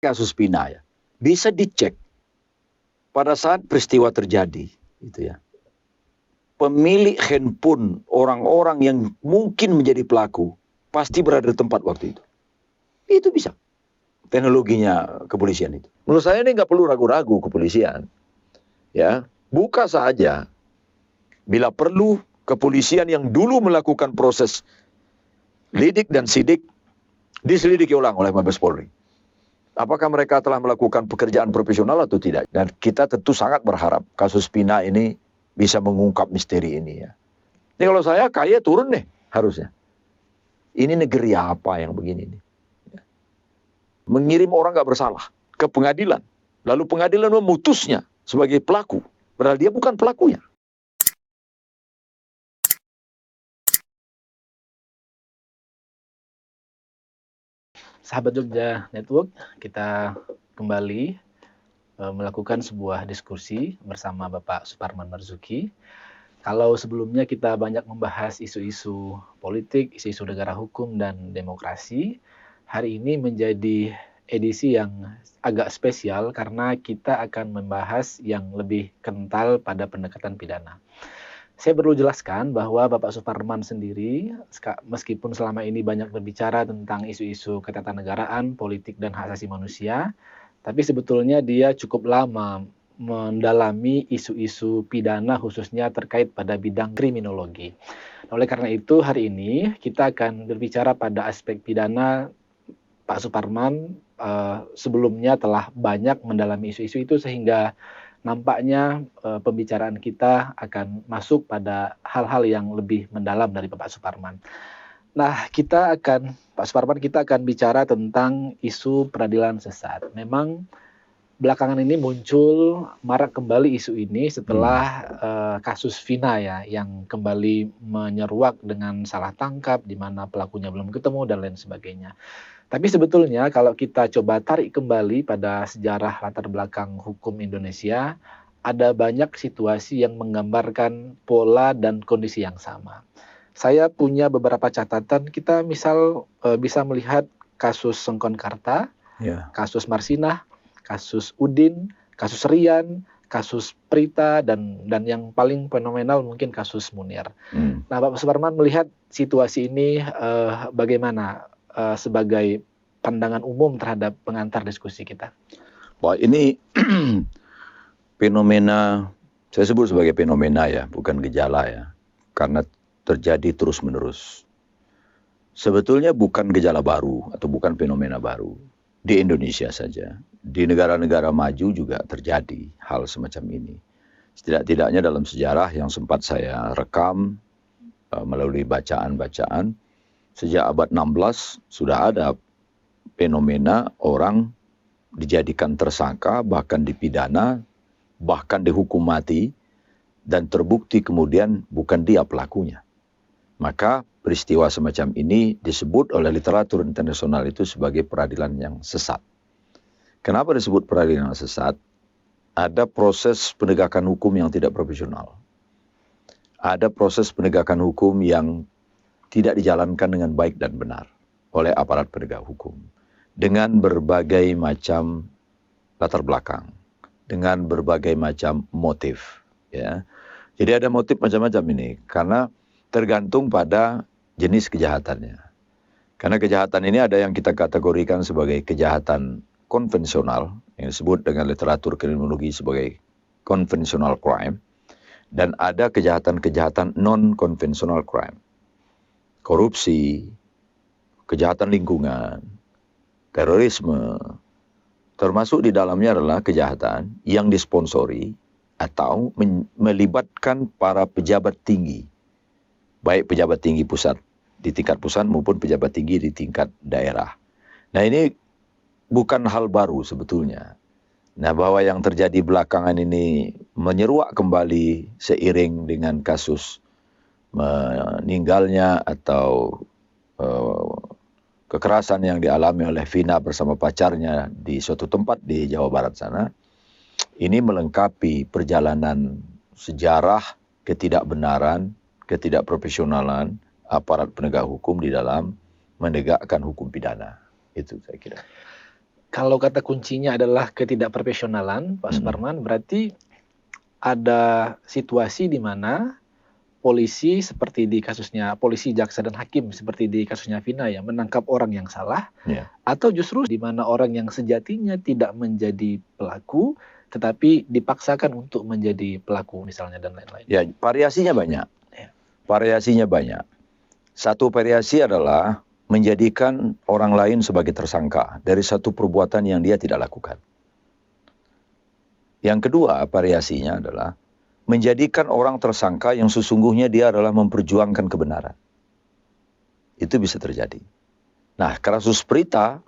kasus Pina ya, bisa dicek pada saat peristiwa terjadi, gitu ya. Pemilik handphone orang-orang yang mungkin menjadi pelaku pasti berada di tempat waktu itu. Itu bisa. Teknologinya kepolisian itu. Menurut saya ini nggak perlu ragu-ragu kepolisian. Ya, buka saja. Bila perlu kepolisian yang dulu melakukan proses lidik dan sidik diselidiki ulang oleh Mabes Polri. Apakah mereka telah melakukan pekerjaan profesional atau tidak? Dan kita tentu sangat berharap kasus Pina ini bisa mengungkap misteri ini ya. Ini kalau saya KY turun deh harusnya. Ini negeri apa yang begini nih? Mengirim orang nggak bersalah ke pengadilan. Lalu pengadilan memutusnya sebagai pelaku. Padahal dia bukan pelakunya. Sahabat Jogja Network, kita kembali melakukan sebuah diskusi bersama Bapak Suparman Marzuki. Kalau sebelumnya kita banyak membahas isu-isu politik, isu-isu negara hukum dan demokrasi, hari ini menjadi edisi yang agak spesial karena kita akan membahas yang lebih kental pada pendekatan pidana. Saya perlu jelaskan bahwa Bapak Suparman sendiri, meskipun selama ini banyak berbicara tentang isu-isu ketatanegaraan, politik, dan hak asasi manusia, tapi sebetulnya dia cukup lama mendalami isu-isu pidana khususnya terkait pada bidang kriminologi. Oleh karena itu, hari ini kita akan berbicara pada aspek pidana. Pak Suparman sebelumnya telah banyak mendalami isu-isu itu sehingga nampaknya pembicaraan kita akan masuk pada hal-hal yang lebih mendalam dari Pak Suparman. Nah, Pak Suparman, kita akan bicara tentang isu peradilan sesat. Memang belakangan ini muncul marak kembali isu ini setelah kasus Vina ya, yang kembali menyeruak dengan salah tangkap, di mana pelakunya belum ketemu dan lain sebagainya. Tapi sebetulnya kalau kita coba tarik kembali pada sejarah latar belakang hukum Indonesia, ada banyak situasi yang menggambarkan pola dan kondisi yang sama. Saya punya beberapa catatan, kita misal bisa melihat kasus Sengkon Karta, kasus Marsinah, kasus Udin, kasus Rian, kasus Prita, dan yang paling fenomenal mungkin kasus Munir. Nah, Pak Suparman melihat situasi ini bagaimana sebagai pandangan umum terhadap pengantar diskusi kita? Wah, ini fenomena, saya sebut sebagai fenomena ya, bukan gejala ya, karena terjadi terus-menerus. Sebetulnya bukan gejala baru atau bukan fenomena baru di Indonesia saja. Di negara-negara maju juga terjadi hal semacam ini. Setidak-tidaknya dalam sejarah yang sempat saya rekam melalui bacaan-bacaan, sejak abad 16 sudah ada fenomena orang dijadikan tersangka, bahkan dipidana, bahkan dihukum mati, dan terbukti kemudian bukan dia pelakunya. Maka peristiwa semacam ini disebut oleh literatur internasional itu sebagai peradilan yang sesat. Kenapa disebut peradilan yang sesat? Ada proses penegakan hukum yang tidak profesional. Ada proses penegakan hukum yang tidak dijalankan dengan baik dan benar oleh aparat penegak hukum. Dengan berbagai macam latar belakang, dengan berbagai macam motif. Ya. Jadi ada motif macam-macam ini, karena tergantung pada jenis kejahatannya. Karena kejahatan ini ada yang kita kategorikan sebagai kejahatan konvensional, yang disebut dengan literatur kriminologi sebagai conventional crime, dan ada kejahatan-kejahatan non-conventional crime. Korupsi, kejahatan lingkungan, terorisme, termasuk di dalamnya adalah kejahatan yang disponsori atau melibatkan para pejabat tinggi, baik pejabat tinggi pusat di tingkat pusat maupun pejabat tinggi di tingkat daerah. Nah, ini bukan hal baru sebetulnya. Nah, bahwa yang terjadi belakangan ini menyeruak kembali seiring dengan kasus meninggalnya atau kekerasan yang dialami oleh Vina bersama pacarnya di suatu tempat di Jawa Barat sana, ini melengkapi perjalanan sejarah ketidakbenaran, ketidakprofesionalan aparat penegak hukum di dalam menegakkan hukum pidana. Itu saya kira. Kalau kata kuncinya adalah ketidakprofesionalan, Pak Suparman, berarti ada situasi di mana polisi seperti di kasusnya polisi, jaksa, dan hakim seperti di kasusnya Vina ya menangkap orang yang salah, atau justru di mana orang yang sejatinya tidak menjadi pelaku tetapi dipaksakan untuk menjadi pelaku misalnya dan lain-lain. Ya, variasinya banyak. Variasinya banyak. Satu variasi adalah menjadikan orang lain sebagai tersangka dari satu perbuatan yang dia tidak lakukan. Yang kedua variasinya adalah menjadikan orang tersangka yang sesungguhnya dia adalah memperjuangkan kebenaran. Itu bisa terjadi. Nah, kasus Prita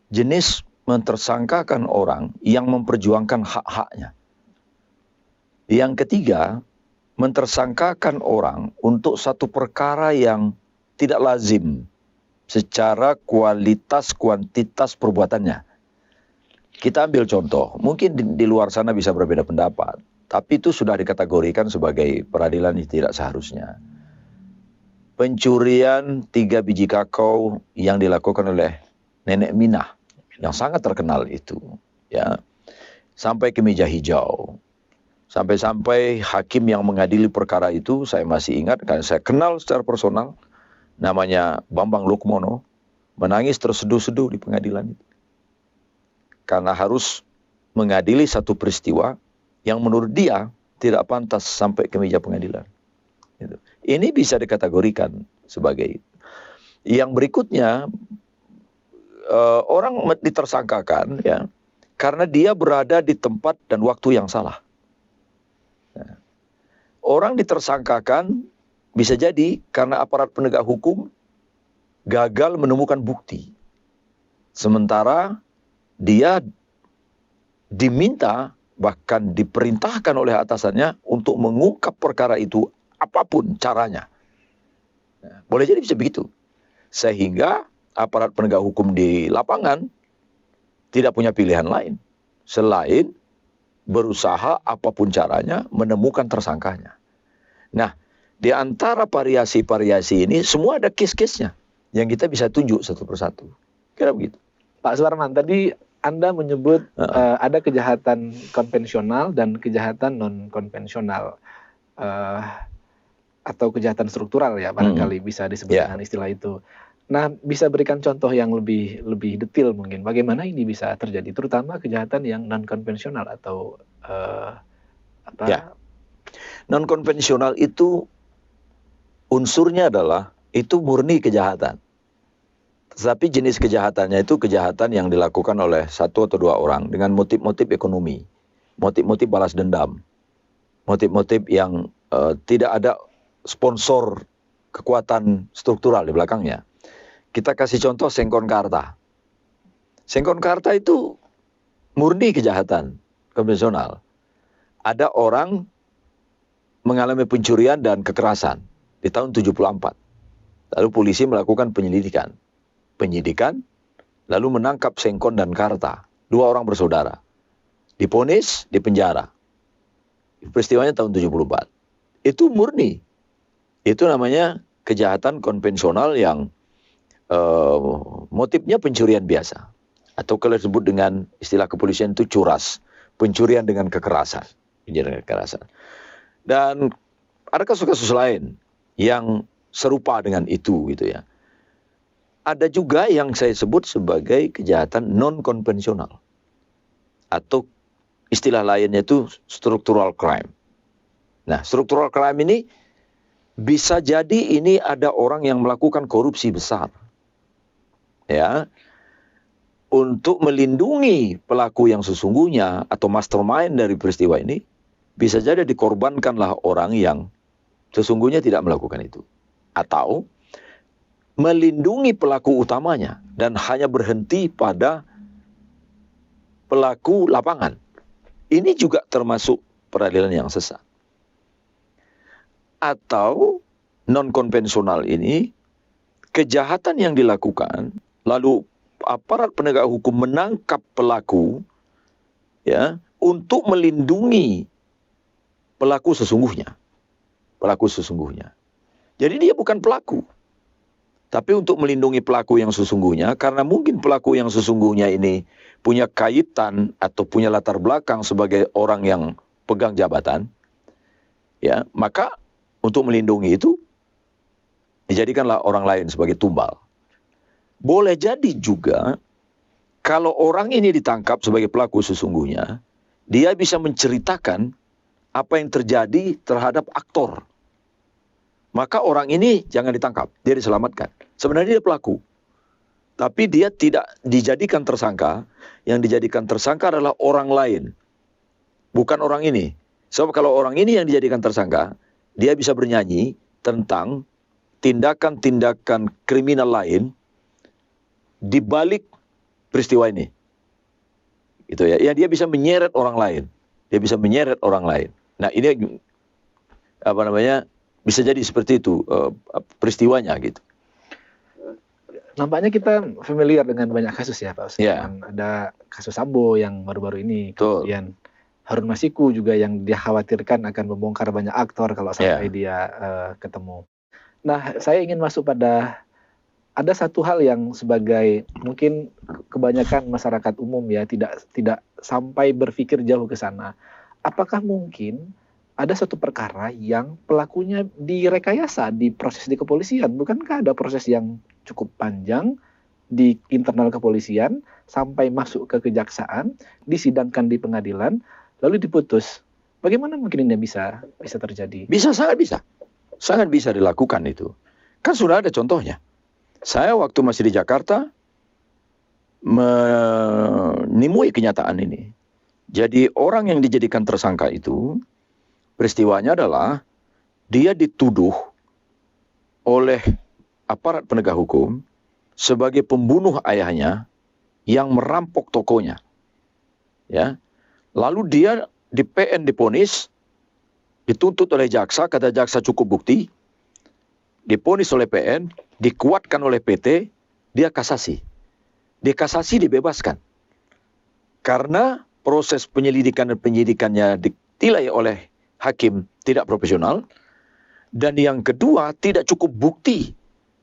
jenis mentersangkakan orang yang memperjuangkan hak-haknya. Yang ketiga, mentersangkakan orang untuk satu perkara yang tidak lazim secara kualitas kuantitas perbuatannya. Kita ambil contoh, mungkin di luar sana bisa berbeda pendapat. Tapi itu sudah dikategorikan sebagai peradilan yang tidak seharusnya. Pencurian 3 biji kakao yang dilakukan oleh Nenek Minah, yang sangat terkenal itu, ya, sampai ke meja hijau. Sampai-sampai hakim yang mengadili perkara itu, saya masih ingat, karena saya kenal secara personal, namanya Bambang Lukmono, menangis terseduh-seduh di pengadilan itu. Karena harus mengadili satu peristiwa yang menurut dia tidak pantas sampai ke meja pengadilan. Ini bisa dikategorikan sebagai. Yang berikutnya, orang ditersangkakan ya karena dia berada di tempat dan waktu yang salah. Orang ditersangkakan bisa jadi karena aparat penegak hukum gagal menemukan bukti. Sementara dia diminta bahkan diperintahkan oleh atasannya untuk mengungkap perkara itu apapun caranya. Boleh jadi bisa begitu. Sehingga aparat penegak hukum di lapangan tidak punya pilihan lain selain berusaha apapun caranya menemukan tersangkanya. Nah, di antara variasi-variasi ini semua ada case-case-nya yang kita bisa tunjuk satu persatu. Kira begitu. Pak Suparman, tadi Anda menyebut ada kejahatan konvensional dan kejahatan non-konvensional atau kejahatan struktural ya barangkali bisa disebut dengan istilah itu. Nah, bisa berikan contoh yang lebih detail mungkin bagaimana ini bisa terjadi, terutama kejahatan yang non-konvensional atau apa? Ya. Non-konvensional itu unsurnya adalah itu murni kejahatan. Tetapi jenis kejahatannya itu kejahatan yang dilakukan oleh satu atau dua orang dengan motif-motif ekonomi, motif-motif balas dendam, motif-motif yang tidak ada sponsor kekuatan struktural di belakangnya. Kita kasih contoh Sengkon Karta. Sengkon Karta itu murni kejahatan konvensional. Ada orang mengalami pencurian dan kekerasan di tahun 74. Lalu polisi melakukan penyidikan, lalu menangkap Sengkon dan Karta, dua orang bersaudara. Divonis, dipenjara. Peristiwanya tahun 74. Itu murni. Itu namanya kejahatan konvensional yang motifnya pencurian biasa. Atau kalau disebut dengan istilah kepolisian itu curas. Pencurian dengan kekerasan. Dan ada kasus-kasus lain yang serupa dengan itu gitu ya. Ada juga yang saya sebut sebagai kejahatan non-konvensional. Atau istilah lainnya itu structural crime. Nah, structural crime ini bisa jadi ini ada orang yang melakukan korupsi besar. Ya. Untuk melindungi pelaku yang sesungguhnya atau mastermind dari peristiwa ini, bisa jadi dikorbankanlah orang yang sesungguhnya tidak melakukan itu. Atau melindungi pelaku utamanya dan hanya berhenti pada pelaku lapangan. Ini juga termasuk peradilan yang sesat. Atau non-konvensional ini kejahatan yang dilakukan lalu aparat penegak hukum menangkap pelaku ya untuk melindungi pelaku sesungguhnya. Pelaku sesungguhnya. Jadi dia bukan pelaku. Tapi untuk melindungi pelaku yang sesungguhnya, karena mungkin pelaku yang sesungguhnya ini punya kaitan atau punya latar belakang sebagai orang yang pegang jabatan, ya, maka untuk melindungi itu dijadikanlah orang lain sebagai tumbal. Boleh jadi juga kalau orang ini ditangkap sebagai pelaku sesungguhnya, dia bisa menceritakan apa yang terjadi terhadap aktor. Maka orang ini jangan ditangkap, dia diselamatkan. Sebenarnya dia pelaku. Tapi dia tidak dijadikan tersangka, yang dijadikan tersangka adalah orang lain. Bukan orang ini. Sebab kalau orang ini yang dijadikan tersangka, dia bisa bernyanyi tentang tindakan-tindakan kriminal lain di balik peristiwa ini. Gitu ya. Ya, dia bisa menyeret orang lain. Dia bisa menyeret orang lain. Nah, ini bisa jadi seperti itu peristiwanya gitu. Nampaknya kita familiar dengan banyak kasus ya Pak Ustaz. Ya. Ada kasus Sambo yang baru-baru ini, Betul. kemudian Harun Masiku juga yang dikhawatirkan akan membongkar banyak aktor kalau sampai dia ketemu. Nah, saya ingin masuk pada ada satu hal yang sebagai mungkin kebanyakan masyarakat umum ya tidak sampai berpikir jauh ke sana. Apakah mungkin ada satu perkara yang pelakunya direkayasa di proses di kepolisian? Bukankah ada proses yang cukup panjang di internal kepolisian sampai masuk ke kejaksaan, disidangkan di pengadilan, lalu diputus? Bagaimana mungkin ini bisa terjadi? Bisa, sangat bisa. Sangat bisa dilakukan itu. Kan sudah ada contohnya. Saya waktu masih di Jakarta menemui kenyataan ini. Jadi orang yang dijadikan tersangka itu, peristiwanya adalah dia dituduh oleh aparat penegak hukum sebagai pembunuh ayahnya yang merampok tokonya. Ya. Lalu dia di PN diponis, dituntut oleh jaksa, kata jaksa cukup bukti, diponis oleh PN, dikuatkan oleh PT, dia kasasi. Dia kasasi dibebaskan. Karena proses penyelidikan dan penyidikannya ditilai oleh hakim tidak profesional, dan yang kedua tidak cukup bukti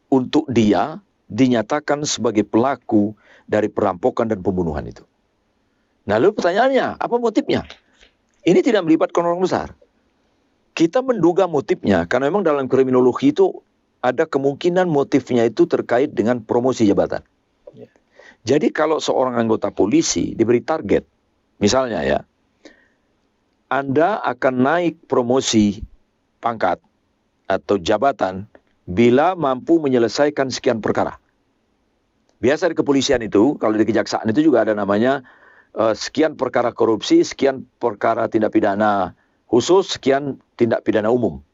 untuk dia dinyatakan sebagai pelaku dari perampokan dan pembunuhan itu. Nah, lalu pertanyaannya, apa motifnya? Ini tidak melibatkan orang besar. Kita menduga motifnya, karena memang dalam kriminologi itu ada kemungkinan motifnya itu terkait dengan promosi jabatan. Jadi kalau seorang anggota polisi diberi target, misalnya ya, Anda akan naik promosi pangkat atau jabatan bila mampu menyelesaikan sekian perkara. Biasa di kepolisian itu, kalau di kejaksaan itu juga ada namanya sekian perkara korupsi, sekian perkara tindak pidana khusus, sekian tindak pidana umum.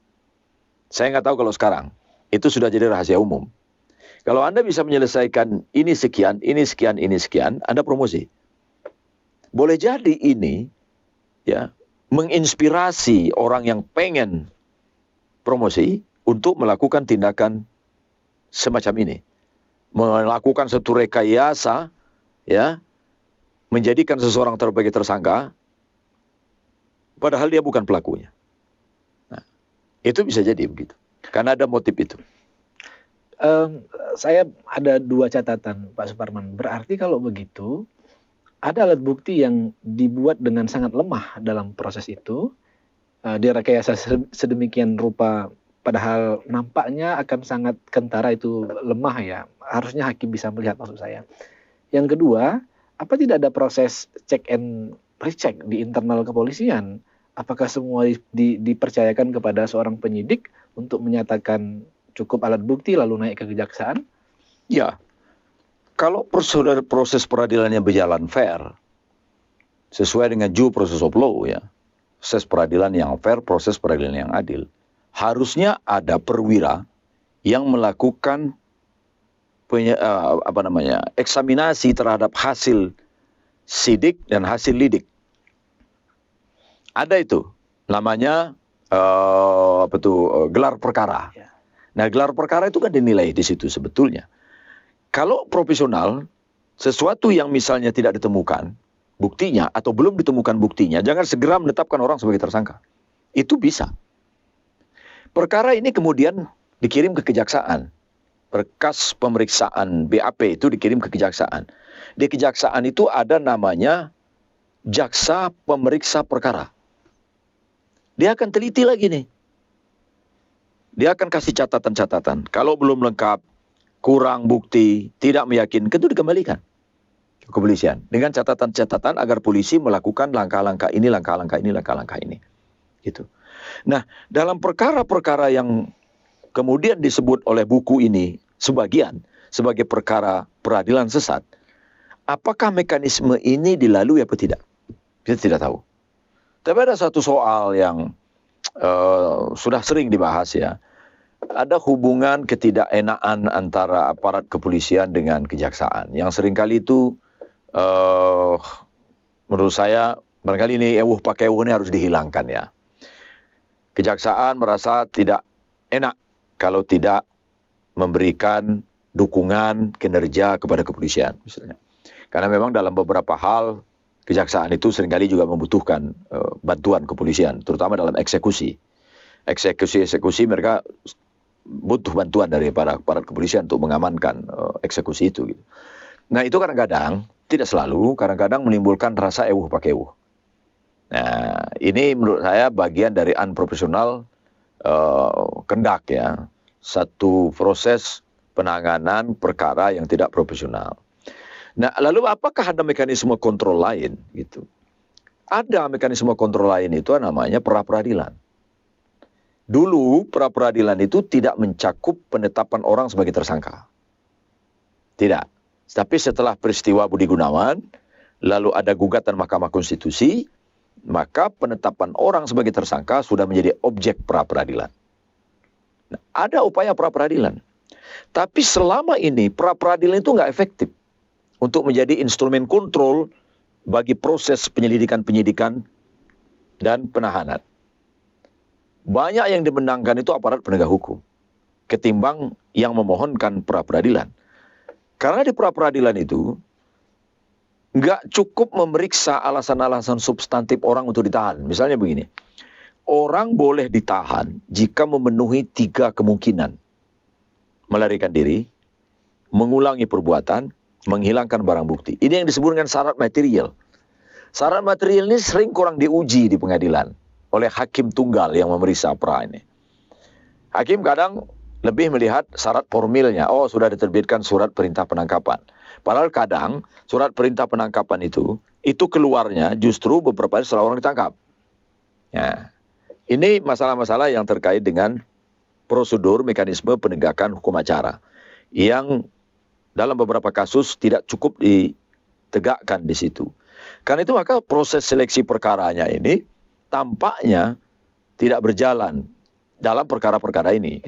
Saya nggak tahu kalau sekarang. Itu sudah jadi rahasia umum. Kalau Anda bisa menyelesaikan ini sekian, ini sekian, ini sekian, Anda promosi. Boleh jadi ini ya menginspirasi orang yang pengen promosi untuk melakukan tindakan semacam ini. Melakukan satu rekayasa, ya, menjadikan seseorang sebagai tersangka, padahal dia bukan pelakunya. Nah, itu bisa jadi begitu. Karena ada motif itu. Saya ada dua catatan, Pak Suparman. Berarti kalau begitu, ada alat bukti yang dibuat dengan sangat lemah dalam proses itu, direkayasa sedemikian rupa, padahal nampaknya akan sangat kentara, itu lemah ya. Harusnya hakim bisa melihat, maksud saya. Yang kedua, apa tidak ada proses check and recheck di internal kepolisian? Apakah semua dipercayakan kepada seorang penyidik untuk menyatakan cukup alat bukti lalu naik ke kejaksaan? Ya, kalau proses peradilannya berjalan fair, sesuai dengan due process of law ya, proses peradilan yang fair, proses peradilan yang adil, harusnya ada perwira yang melakukan eksaminasi terhadap hasil sidik dan hasil lidik. Ada itu, namanya gelar perkara. Ya. Nah, gelar perkara itu kan dinilai di situ sebetulnya. Kalau profesional, sesuatu yang misalnya tidak ditemukan buktinya atau belum ditemukan buktinya, jangan segera menetapkan orang sebagai tersangka. Itu bisa. Perkara ini kemudian dikirim ke kejaksaan. berkas pemeriksaan BAP itu dikirim ke kejaksaan. Di kejaksaan itu ada namanya jaksa pemeriksa perkara. Dia akan teliti lagi nih. Dia akan kasih catatan-catatan. Kalau belum lengkap, kurang bukti, tidak meyakinkan, itu dikembalikan ke kepolisian. Dengan catatan-catatan agar polisi melakukan langkah-langkah ini, langkah-langkah ini, langkah-langkah ini. Gitu. Nah, dalam perkara-perkara yang kemudian disebut oleh buku ini, sebagian, sebagai perkara peradilan sesat, apakah mekanisme ini dilalui atau tidak? Kita tidak tahu. Tapi ada satu soal yang sudah sering dibahas ya. Ada hubungan ketidakenaan antara aparat kepolisian dengan kejaksaan. Yang seringkali itu menurut saya barangkali ini pakai ini harus dihilangkan ya. Kejaksaan merasa tidak enak kalau tidak memberikan dukungan kinerja kepada kepolisian misalnya. Karena memang dalam beberapa hal kejaksaan itu seringkali juga membutuhkan bantuan kepolisian, terutama dalam eksekusi. Eksekusi mereka butuh bantuan dari para aparat kepolisian untuk mengamankan eksekusi itu. Gitu. Nah itu kadang-kadang, tidak selalu, kadang-kadang menimbulkan rasa pakai Nah ini menurut saya bagian dari unprofesional kendak ya. Satu proses penanganan perkara yang tidak profesional. Nah, lalu apakah ada mekanisme kontrol lain gitu? Ada mekanisme kontrol lain itu namanya pra-peradilan. Dulu pra-peradilan itu tidak mencakup penetapan orang sebagai tersangka. Tidak. Tapi setelah peristiwa Budi Gunawan, lalu ada gugatan Mahkamah Konstitusi, maka penetapan orang sebagai tersangka sudah menjadi objek pra-peradilan. Nah, ada upaya pra-peradilan. Tapi selama ini pra-peradilan itu nggak efektif untuk menjadi instrumen kontrol bagi proses penyelidikan-penyidikan dan penahanan. Banyak yang dimenangkan itu aparat penegak hukum ketimbang yang memohonkan pra-peradilan. Karena di pra-peradilan itu nggak cukup memeriksa alasan-alasan substantif orang untuk ditahan. Misalnya begini, orang boleh ditahan jika memenuhi 3 kemungkinan. Melarikan diri, mengulangi perbuatan, menghilangkan barang bukti. Ini yang disebut dengan syarat material. Syarat material ini sering kurang diuji di pengadilan oleh hakim tunggal yang memeriksa pra ini. Hakim kadang lebih melihat syarat formilnya. Oh, sudah diterbitkan surat perintah penangkapan. Padahal kadang surat perintah penangkapan itu keluarnya justru beberapa hari setelah orang ditangkap. Ya. Ini masalah-masalah yang terkait dengan prosedur mekanisme penegakan hukum acara yang dalam beberapa kasus tidak cukup ditegakkan di situ. Karena itu maka proses seleksi perkaranya ini tampaknya tidak berjalan dalam perkara-perkara ini.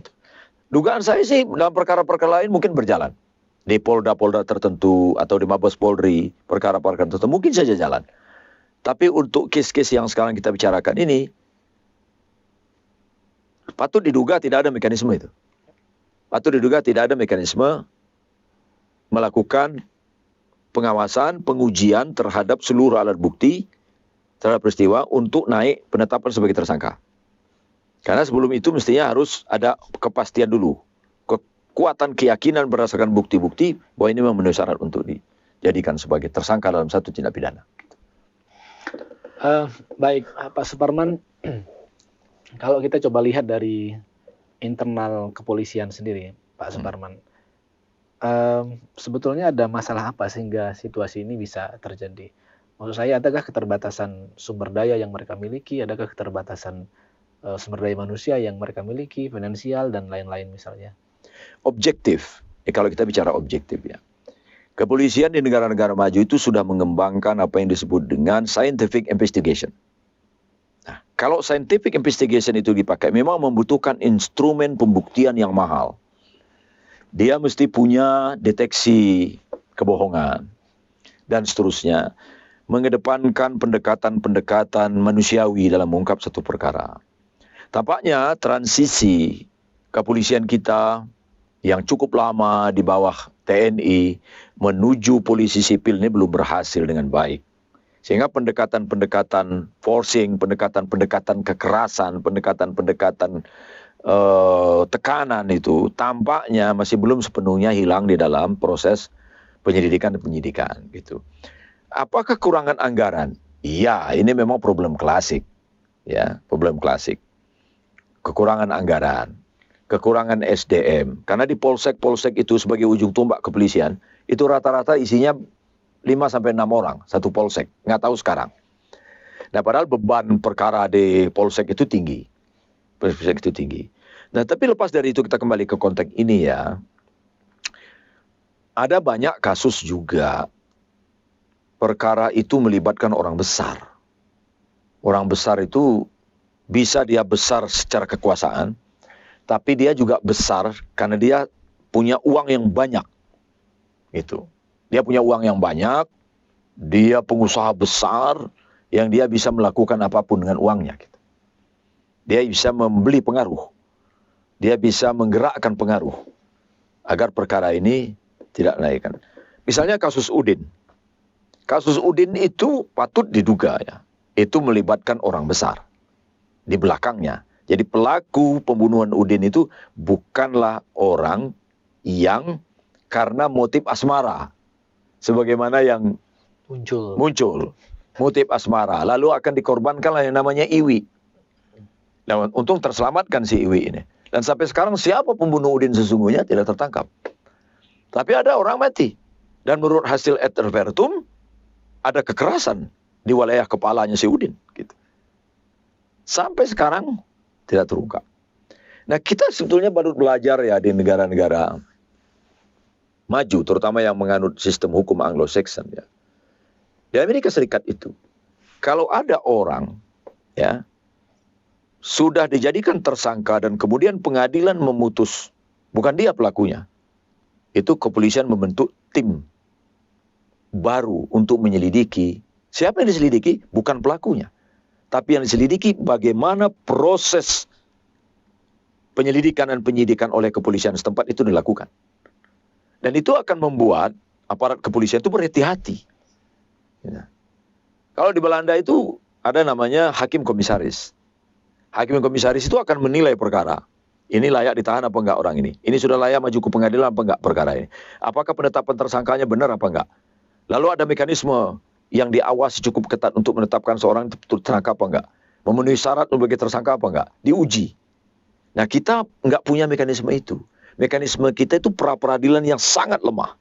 Dugaan saya sih dalam perkara-perkara lain mungkin berjalan. Di polda-polda tertentu atau di Mabes Polri, perkara-perkara tertentu mungkin saja jalan. Tapi untuk kes-kes yang sekarang kita bicarakan ini, patut diduga tidak ada mekanisme itu. Patut diduga tidak ada mekanisme melakukan pengawasan, pengujian terhadap seluruh alat bukti terhadap peristiwa untuk naik penetapan sebagai tersangka. Karena sebelum itu mestinya harus ada kepastian dulu. Kekuatan keyakinan berdasarkan bukti-bukti bahwa ini memenuhi syarat untuk dijadikan sebagai tersangka dalam satu tindak pidana. Baik, Pak Suparman, kalau kita coba lihat dari internal kepolisian sendiri, Pak Suparman, sebetulnya ada masalah apa sehingga situasi ini bisa terjadi? Maksud saya, adakah keterbatasan sumber daya yang mereka miliki, adakah keterbatasan sumber daya manusia yang mereka miliki, finansial dan lain-lain misalnya? Objektif, kalau kita bicara objektif ya. Kepolisian di negara-negara maju itu sudah mengembangkan apa yang disebut dengan scientific investigation. Nah, kalau scientific investigation itu dipakai, memang membutuhkan instrumen pembuktian yang mahal. Dia mesti punya deteksi kebohongan dan seterusnya. Mengedepankan pendekatan-pendekatan manusiawi dalam mengungkap satu perkara. Tampaknya transisi kepolisian kita yang cukup lama di bawah TNI menuju polisi sipil ini belum berhasil dengan baik. Sehingga pendekatan-pendekatan forcing, pendekatan-pendekatan kekerasan, pendekatan-pendekatan tekanan itu tampaknya masih belum sepenuhnya hilang di dalam proses penyelidikan dan penyidikan gitu. Apa kekurangan anggaran? Iya, ini memang problem klasik, ya, problem klasik. Kekurangan anggaran, kekurangan SDM. Karena di polsek-polsek itu sebagai ujung tombak kepolisian, itu rata-rata isinya 5 sampai 6 orang satu polsek. Nggak tahu sekarang. Nah, padahal beban perkara di polsek itu tinggi. Polsek itu tinggi. Nah, tapi lepas dari itu kita kembali ke konteks ini ya. Ada banyak kasus juga perkara itu melibatkan orang besar. Orang besar itu bisa dia besar secara kekuasaan, tapi dia juga besar karena dia punya uang yang banyak. Gitu. Dia punya uang yang banyak, dia pengusaha besar yang dia bisa melakukan apapun dengan uangnya. Gitu. Dia bisa membeli pengaruh. Dia bisa menggerakkan pengaruh agar perkara ini tidak naikkan. Misalnya kasus Udin. Kasus Udin itu patut diduga ya, itu melibatkan orang besar di belakangnya. Jadi pelaku pembunuhan Udin itu bukanlah orang yang karena motif asmara, sebagaimana yang muncul motif asmara, lalu akan dikorbankanlah yang namanya Iwi. Nah, untung terselamatkan si Iwi ini. Dan sampai sekarang siapa pembunuh Udin sesungguhnya tidak tertangkap. Tapi ada orang mati. Dan menurut hasil et repertum, ada kekerasan di wilayah kepalanya si Udin. Gitu. Sampai sekarang tidak terungkap. Nah, kita sebetulnya baru belajar ya di negara-negara maju, terutama yang menganut sistem hukum Anglo-Saxon ya. Di Amerika Serikat itu, kalau ada orang ya sudah dijadikan tersangka dan kemudian pengadilan memutus, bukan dia pelakunya, itu kepolisian membentuk tim baru untuk menyelidiki. Siapa yang diselidiki? Bukan pelakunya, tapi yang diselidiki bagaimana proses penyelidikan dan penyidikan oleh kepolisian setempat itu dilakukan. Dan itu akan membuat aparat kepolisian itu berhati-hati. Ya. Kalau di Belanda itu ada namanya hakim komisaris. Hakim komisaris itu akan menilai perkara. Ini layak ditahan apa enggak orang ini? Ini sudah layak maju ke pengadilan apa enggak perkara ini? Apakah penetapan tersangkanya benar apa enggak? Lalu ada mekanisme yang diawasi cukup ketat untuk menetapkan seorang tersangka apa enggak? Memenuhi syarat sebagai tersangka apa enggak? Diuji. Nah, kita enggak punya mekanisme itu. Mekanisme kita itu pra-peradilan yang sangat lemah.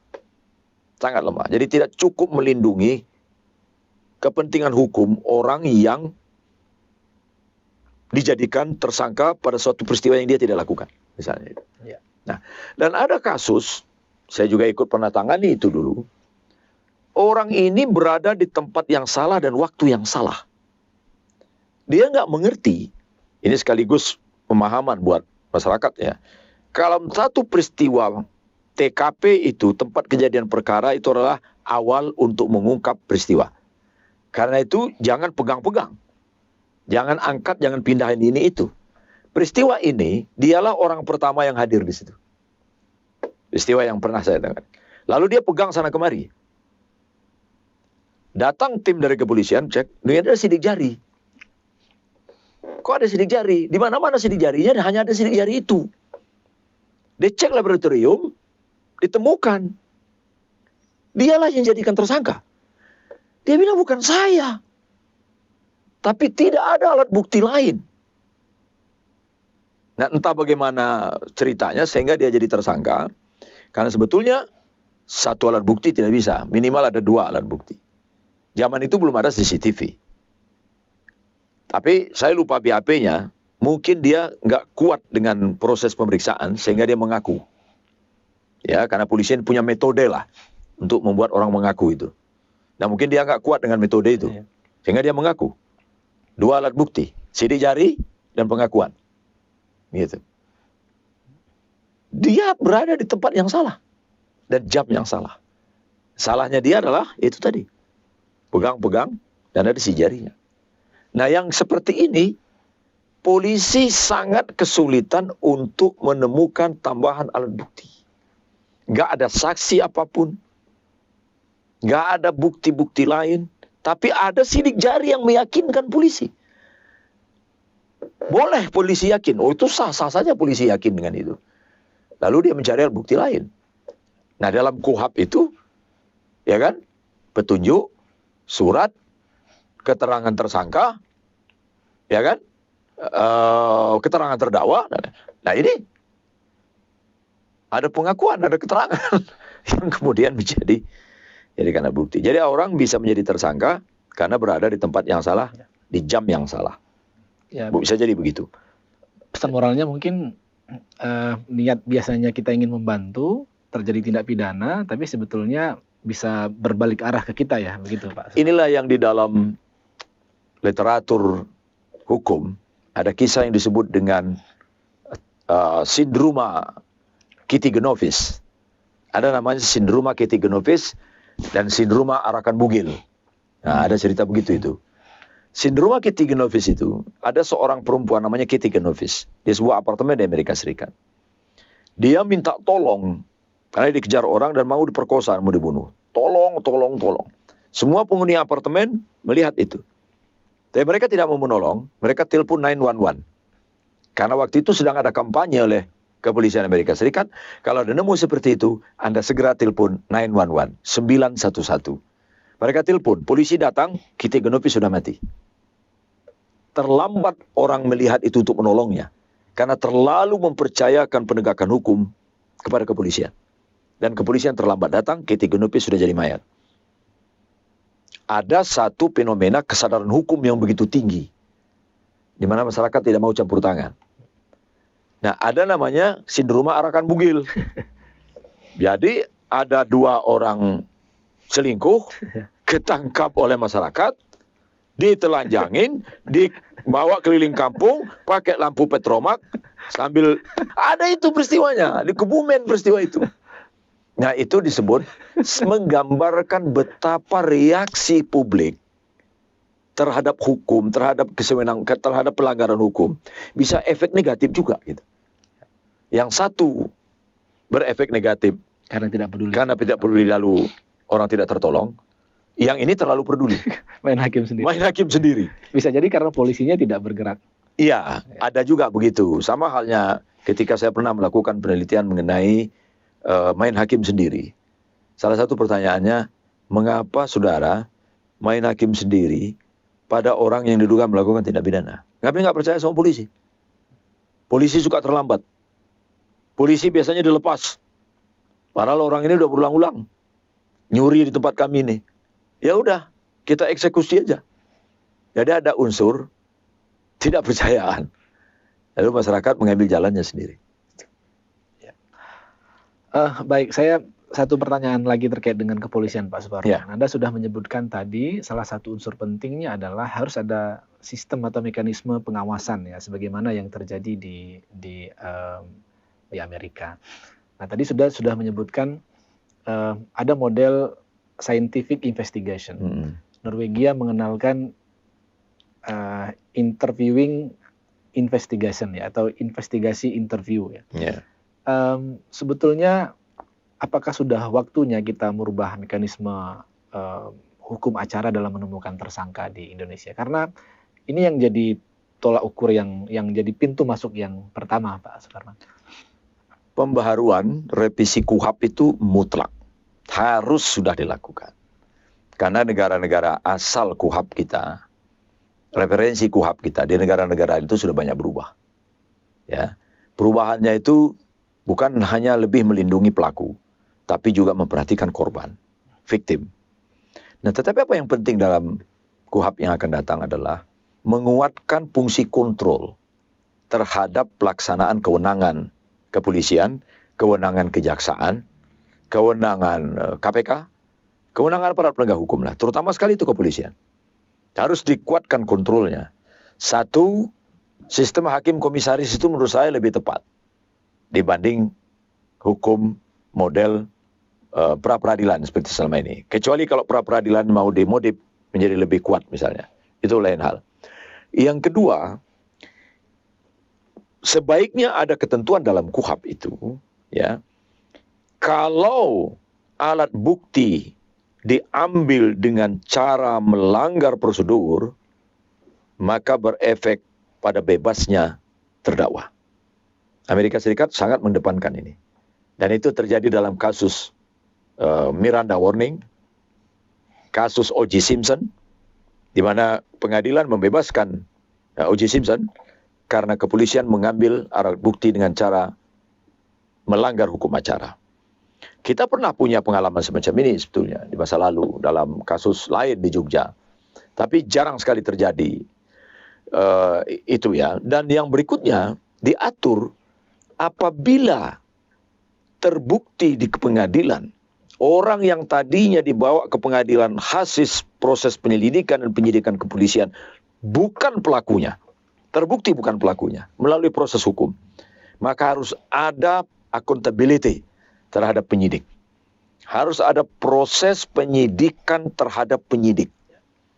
Sangat lemah. Jadi tidak cukup melindungi kepentingan hukum orang yang dijadikan tersangka pada suatu peristiwa yang dia tidak lakukan, misalnya itu. Ya. Nah, dan ada kasus, saya juga ikut pernah tangani itu dulu. Orang ini berada di tempat yang salah dan waktu yang salah. Dia nggak mengerti. Ini sekaligus pemahaman buat masyarakat ya. Kalau satu peristiwa TKP itu tempat kejadian perkara itu adalah awal untuk mengungkap peristiwa. Karena itu jangan pegang-pegang. Jangan angkat, jangan pindahin ini itu. Peristiwa ini, dialah orang pertama yang hadir di situ. Peristiwa yang pernah saya dengar. Lalu dia pegang sana kemari. Datang tim dari kepolisian, cek, ini ada sidik jari. Kok ada sidik jari? Di mana-mana sidik jarinya, hanya ada sidik jari itu. Dicek laboratorium, ditemukan. Dialah yang jadikan tersangka. Dia bilang bukan saya. Tapi tidak ada alat bukti lain. Nah, entah bagaimana ceritanya sehingga dia jadi tersangka. Karena sebetulnya satu alat bukti tidak bisa. Minimal ada 2 alat bukti. Zaman itu belum ada CCTV. Tapi saya lupa BAP-nya. Mungkin dia nggak kuat dengan proses pemeriksaan sehingga dia mengaku. Ya, karena polisi punya metode lah untuk membuat orang mengaku itu. Nah, mungkin dia nggak kuat dengan metode itu. Sehingga dia mengaku. 2 alat bukti, sidik jari dan pengakuan. Gitu. Dia berada di tempat yang salah dan jam yang salah. Salahnya dia adalah itu tadi. Pegang-pegang dan ada sidik jarinya. Nah, yang seperti ini polisi sangat kesulitan untuk menemukan tambahan alat bukti. Nggak ada saksi apapun. Nggak ada bukti-bukti lain. Tapi ada sidik jari yang meyakinkan polisi. Boleh polisi yakin. Oh, itu sah-sah saja polisi yakin dengan itu. Lalu dia mencari alat bukti lain. Nah, dalam KUHP itu, ya kan, petunjuk, surat, keterangan tersangka, ya kan, keterangan terdakwa. Nah, ini ada pengakuan, ada keterangan yang kemudian menjadi alat bukti. Jadi orang bisa menjadi tersangka karena berada di tempat yang salah, di jam yang salah. Ya, Bisa jadi begitu. pesan moralnya mungkin niat biasanya kita ingin membantu, terjadi tindak pidana, tapi sebetulnya bisa berbalik arah ke kita ya, begitu Pak. Inilah yang di dalam literatur hukum ada kisah yang disebut dengan sindroma Kitty-Genovis. Ada namanya sindroma Kitty-Genovis dan sindroma Arakan Bugil. Nah, ada cerita begitu itu. Sindroma Kitty-Genovis itu, ada seorang perempuan namanya Kitty-Genovis di sebuah apartemen di Amerika Serikat. Dia minta tolong karena dikejar orang dan mau diperkosa, mau dibunuh. Tolong. Semua penghuni apartemen melihat itu. Tapi mereka tidak mau menolong, mereka telepon 911. Karena waktu itu sedang ada kampanye oleh kepolisian Amerika Serikat. Kalau ada nemu seperti itu, Anda segera telepon 911, 911. Mereka telepon, polisi datang, Kitty-Genovis sudah mati. Terlambat orang melihat itu untuk menolongnya. Karena terlalu mempercayakan penegakan hukum kepada kepolisian. Dan kepolisian terlambat datang, Kitty-Genovis sudah jadi mayat. Ada satu fenomena kesadaran hukum yang begitu tinggi. Di mana masyarakat tidak mau campur tangan. Nah, ada namanya sindroma Arakan Bugil. Jadi, ada 2 orang selingkuh, ketangkap oleh masyarakat, ditelanjangin, dibawa keliling kampung, pakai lampu petromak, sambil ada itu peristiwanya, di Kebumen peristiwa itu. Nah, itu disebut menggambarkan betapa reaksi publik terhadap hukum, terhadap kesewenang, terhadap pelanggaran hukum bisa efek negatif juga gitu. Yang satu berefek negatif Karena tidak peduli lalu orang tidak tertolong. Yang ini terlalu peduli. Main hakim sendiri. Bisa jadi karena polisinya tidak bergerak. Iya, ada juga begitu. Sama halnya ketika saya pernah melakukan penelitian mengenai main hakim sendiri. Salah satu pertanyaannya, mengapa saudara main hakim sendiri pada orang yang diduga melakukan tindak pidana? Ngapain nggak percaya sama polisi? Polisi suka terlambat. Polisi biasanya dilepas. Padahal orang ini udah berulang-ulang nyuri di tempat kami ini. Ya udah, kita eksekusi aja. Jadi ada unsur tidak percayaan. Lalu masyarakat mengambil jalannya sendiri. Baik, saya satu pertanyaan lagi terkait dengan kepolisian, Pak Suparman. Ya. Anda sudah menyebutkan tadi salah satu unsur pentingnya adalah harus ada sistem atau mekanisme pengawasan ya, sebagaimana yang terjadi di Amerika. Nah, tadi sudah menyebutkan ada model scientific investigation. Norwegia mengenalkan interviewing investigation ya, atau investigasi interview ya. Yeah. Sebetulnya apakah sudah waktunya kita merubah mekanisme hukum acara dalam menemukan tersangka di Indonesia? Karena ini yang jadi tolak ukur yang jadi pintu masuk yang pertama, Pak Suparman. Pembaharuan revisi KUHP itu mutlak. Harus sudah dilakukan. Karena negara-negara asal KUHP kita, referensi KUHP kita di negara-negara itu sudah banyak berubah. Ya, perubahannya itu bukan hanya lebih melindungi pelaku, tapi juga memperhatikan korban, victim. Nah, tetapi apa yang penting dalam KUHP yang akan datang adalah menguatkan fungsi kontrol terhadap pelaksanaan kewenangan kepolisian, kewenangan kejaksaan, kewenangan KPK, kewenangan aparat penegak hukum lah, terutama sekali itu kepolisian. Harus dikuatkan kontrolnya. Satu, sistem hakim komisaris itu menurut saya lebih tepat dibanding hukum model pra-peradilan seperti selama ini. Kecuali kalau pra-peradilan mau dimodif menjadi lebih kuat misalnya. Itu lain hal. Yang kedua, sebaiknya ada ketentuan dalam KUHP itu, ya, kalau alat bukti diambil dengan cara melanggar prosedur, maka berefek pada bebasnya terdakwa. Amerika Serikat sangat mengedepankan ini. Dan itu terjadi dalam kasus Miranda Warning, kasus O.J. Simpson, di mana pengadilan membebaskan O.J. Simpson karena kepolisian mengambil alat bukti dengan cara melanggar hukum acara. Kita pernah punya pengalaman semacam ini sebetulnya di masa lalu dalam kasus lain di Jogja. Tapi jarang sekali terjadi itu ya. Dan yang berikutnya diatur apabila terbukti di pengadilan, orang yang tadinya dibawa ke pengadilan hasil proses penyelidikan dan penyidikan kepolisian bukan pelakunya, terbukti bukan pelakunya melalui proses hukum, maka harus ada accountability terhadap penyidik. Harus ada proses penyidikan terhadap penyidik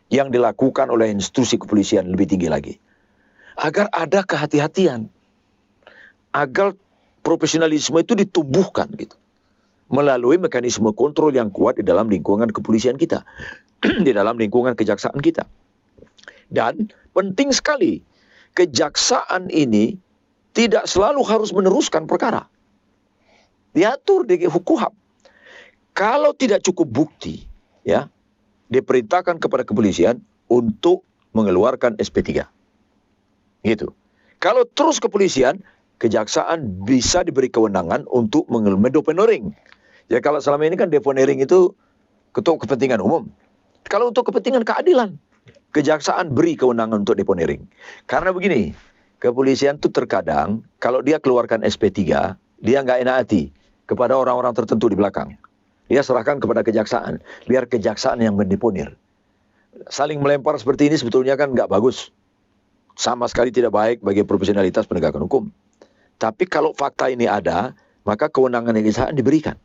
yang dilakukan oleh institusi kepolisian lebih tinggi lagi. Agar ada kehati-hatian, agar profesionalisme itu ditumbuhkan gitu. Melalui mekanisme kontrol yang kuat di dalam lingkungan kepolisian kita. Di dalam lingkungan kejaksaan kita. Dan penting sekali, kejaksaan ini tidak selalu harus meneruskan perkara. Diatur di KUHP. Kalau tidak cukup bukti, ya, diperintahkan kepada kepolisian untuk mengeluarkan SP3. Gitu. Kalau terus kepolisian, kejaksaan bisa diberi kewenangan untuk mendeponering. Ya kalau selama ini kan deponering itu untuk kepentingan umum. Kalau untuk kepentingan keadilan, kejaksaan beri kewenangan untuk deponering. Karena begini, kepolisian itu terkadang kalau dia keluarkan SP3, dia nggak enak hati kepada orang-orang tertentu di belakang. Dia serahkan kepada kejaksaan, biar kejaksaan yang mendeponir. Saling melempar seperti ini sebetulnya kan nggak bagus. Sama sekali tidak baik bagi profesionalitas penegakan hukum. Tapi kalau fakta ini ada, maka kewenangan kejaksaan diberikan.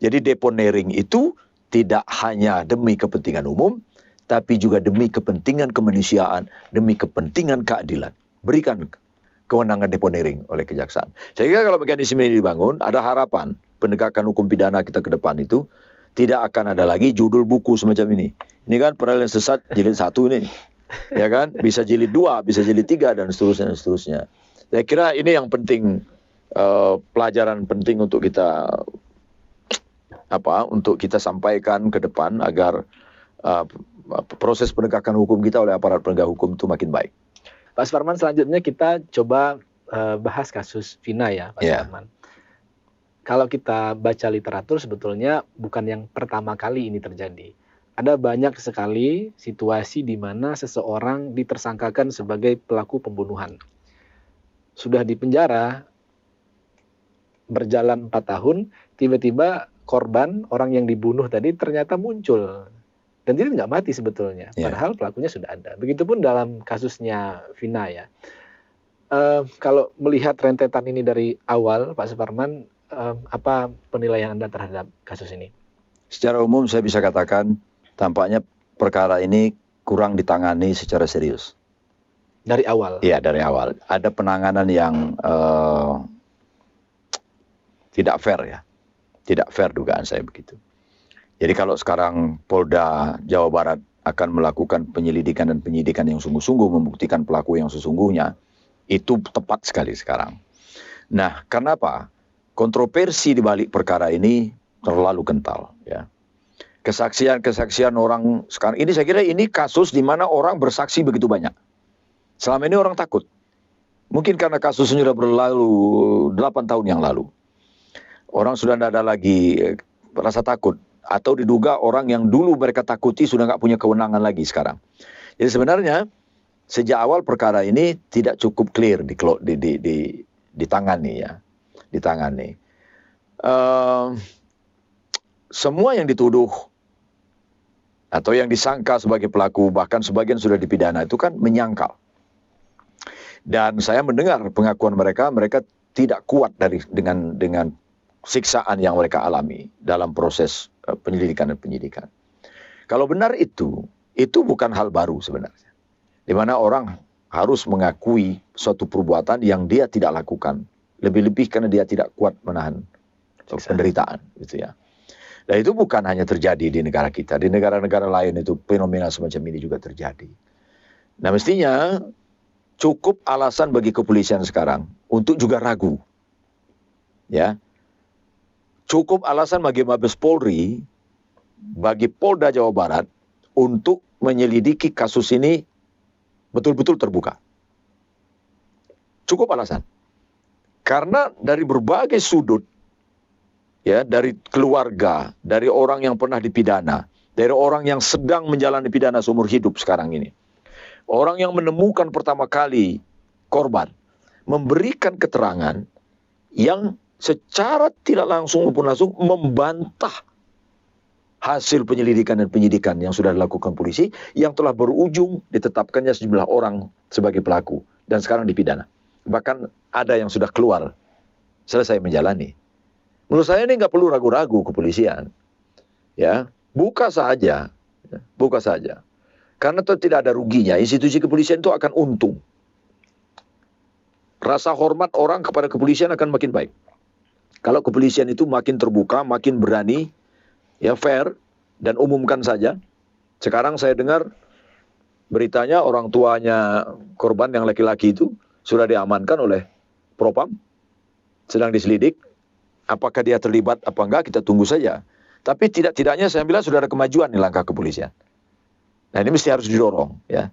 Jadi deponering itu tidak hanya demi kepentingan umum, tapi juga demi kepentingan kemanusiaan, demi kepentingan keadilan. Berikan kewenangan deponering oleh kejaksaan. Saya kira kalau mekanisme ini dibangun, ada harapan penegakan hukum pidana kita ke depan itu tidak akan ada lagi judul buku semacam ini. Ini kan peradilan sesat jilid 1 ini. Ya kan? Bisa jilid 2, bisa jilid 3 dan seterusnya dan seterusnya. Saya kira ini yang penting, pelajaran penting untuk kita untuk kita sampaikan ke depan agar proses penegakan hukum kita oleh aparat penegak hukum itu makin baik. Pak Suparman, selanjutnya kita coba bahas kasus Vina ya, Pak Suparman. Kalau kita baca literatur sebetulnya bukan yang pertama kali ini terjadi. Ada banyak sekali situasi di mana seseorang ditersangkakan sebagai pelaku pembunuhan. Sudah di penjara berjalan 4 tahun, tiba-tiba korban, orang yang dibunuh tadi ternyata muncul. Dan dia nggak mati sebetulnya, padahal pelakunya sudah ada. Begitupun dalam kasusnya Vina ya. Kalau melihat rentetan ini dari awal, Pak Suparman, apa penilaian Anda terhadap kasus ini? Secara umum saya bisa katakan, tampaknya perkara ini kurang ditangani secara serius. Dari awal? Iya, dari awal. Ada penanganan yang tidak fair ya. Tidak fair dugaan saya begitu. Jadi kalau sekarang Polda Jawa Barat akan melakukan penyelidikan dan penyidikan yang sungguh-sungguh membuktikan pelaku yang sesungguhnya, itu tepat sekali sekarang. Nah, karena apa? Kontroversi di balik perkara ini terlalu kental ya. Kesaksian orang sekarang ini, saya kira ini kasus di mana orang bersaksi begitu banyak. Selama ini orang takut. Mungkin karena kasusnya sudah berlalu 8 tahun yang lalu. Orang sudah tidak ada lagi rasa takut. Atau diduga orang yang dulu mereka takuti sudah nggak punya kewenangan lagi sekarang. Jadi sebenarnya sejak awal perkara ini tidak cukup clear ditangani ya. Ditangani. Semua yang dituduh atau yang disangka sebagai pelaku, bahkan sebagian sudah dipidana, itu kan menyangkal. Dan saya mendengar pengakuan mereka tidak kuat dengan siksaan yang mereka alami dalam proses penyelidikan dan penyidikan. Kalau benar itu bukan hal baru sebenarnya. Di mana orang harus mengakui suatu perbuatan yang dia tidak lakukan. Lebih-lebih karena dia tidak kuat menahan penderitaan. Gitu ya. Dan itu bukan hanya terjadi di negara kita. Di negara-negara lain itu fenomena semacam ini juga terjadi. Nah mestinya cukup alasan bagi kepolisian sekarang untuk juga ragu. Ya. Cukup alasan bagi Mabes Polri, bagi Polda Jawa Barat untuk menyelidiki kasus ini betul-betul terbuka. Cukup alasan. Karena dari berbagai sudut, ya, dari keluarga, dari orang yang pernah dipidana, dari orang yang sedang menjalani pidana seumur hidup sekarang ini, orang yang menemukan pertama kali korban, memberikan keterangan yang secara tidak langsung maupun langsung membantah hasil penyelidikan dan penyidikan yang sudah dilakukan polisi yang telah berujung ditetapkannya sejumlah orang sebagai pelaku dan sekarang dipidana. Bahkan ada yang sudah keluar selesai menjalani. Menurut saya ini nggak perlu ragu-ragu kepolisian. Ya, buka saja, buka saja. Karena itu tidak ada ruginya. Institusi kepolisian itu akan untung. Rasa hormat orang kepada kepolisian akan makin baik. Kalau kepolisian itu makin terbuka, makin berani, ya fair, dan umumkan saja. Sekarang saya dengar beritanya orang tuanya korban yang laki-laki itu sudah diamankan oleh Propam, sedang diselidik. Apakah dia terlibat apa enggak, kita tunggu saja. Tapi tidak-tidaknya saya bilang sudah ada kemajuan di langkah kepolisian. Nah ini mesti harus didorong, ya,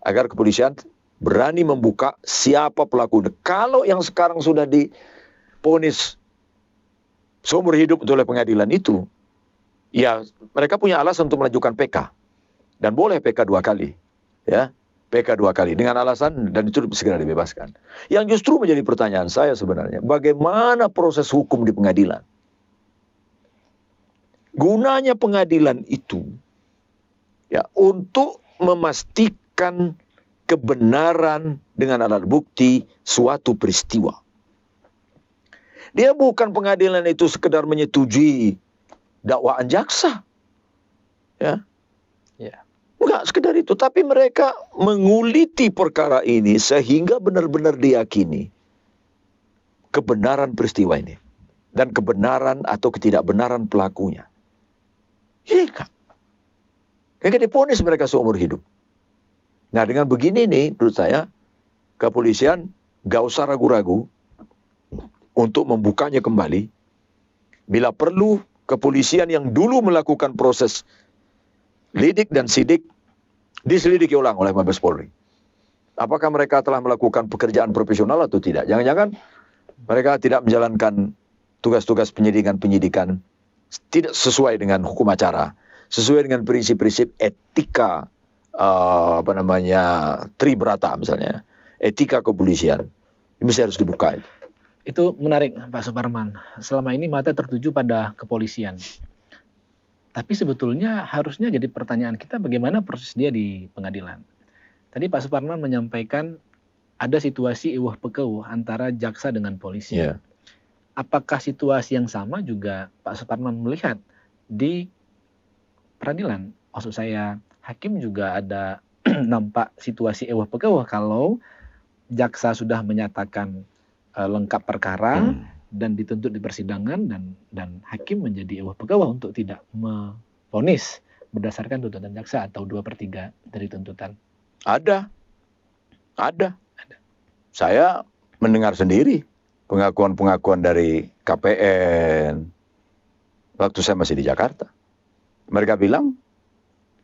agar kepolisian berani membuka siapa pelaku. Kalau yang sekarang sudah divonis seumur hidup oleh pengadilan itu, ya mereka punya alasan untuk mengajukan PK. Dan boleh PK 2 kali. Ya, PK 2 kali. Dengan alasan, dan itu segera dibebaskan. Yang justru menjadi pertanyaan saya sebenarnya, bagaimana proses hukum di pengadilan? Gunanya pengadilan itu, ya, untuk memastikan kebenaran dengan alat bukti suatu peristiwa. Dia bukan pengadilan itu sekedar menyetujui dakwaan jaksa. Ya. Ya. Enggak sekedar itu, tapi mereka menguliti perkara ini sehingga benar-benar diyakini kebenaran peristiwa ini dan kebenaran atau ketidakbenaran pelakunya. Iya, Kak. Kayak diponis mereka seumur hidup. Nah, dengan begini nih, menurut saya kepolisian gak usah ragu-ragu untuk membukanya kembali. Bila perlu, kepolisian yang dulu melakukan proses lidik dan sidik diselidiki ulang oleh Mabes Polri. Apakah mereka telah melakukan pekerjaan profesional atau tidak? Jangan-jangan mereka tidak menjalankan tugas-tugas penyidikan tidak sesuai dengan hukum acara, sesuai dengan prinsip-prinsip etika Tribrata misalnya, etika kepolisian. Ini mesti harus dibuka. Itu menarik, Pak Suparman. Selama ini mata tertuju pada kepolisian. Tapi sebetulnya harusnya jadi pertanyaan kita bagaimana proses dia di pengadilan. Tadi Pak Suparman menyampaikan ada situasi iwah pekeuh antara jaksa dengan polisi. Yeah. Apakah situasi yang sama juga Pak Suparman melihat di peradilan? Maksud saya, hakim juga ada nampak situasi iwah pekeuh kalau jaksa sudah menyatakan lengkap perkara dan dituntut di persidangan dan hakim menjadi ewah pegawai untuk tidak memvonis berdasarkan tuntutan jaksa atau 2/3 dari tuntutan. Ada. Saya mendengar sendiri pengakuan-pengakuan dari KPN waktu saya masih di Jakarta. Mereka bilang,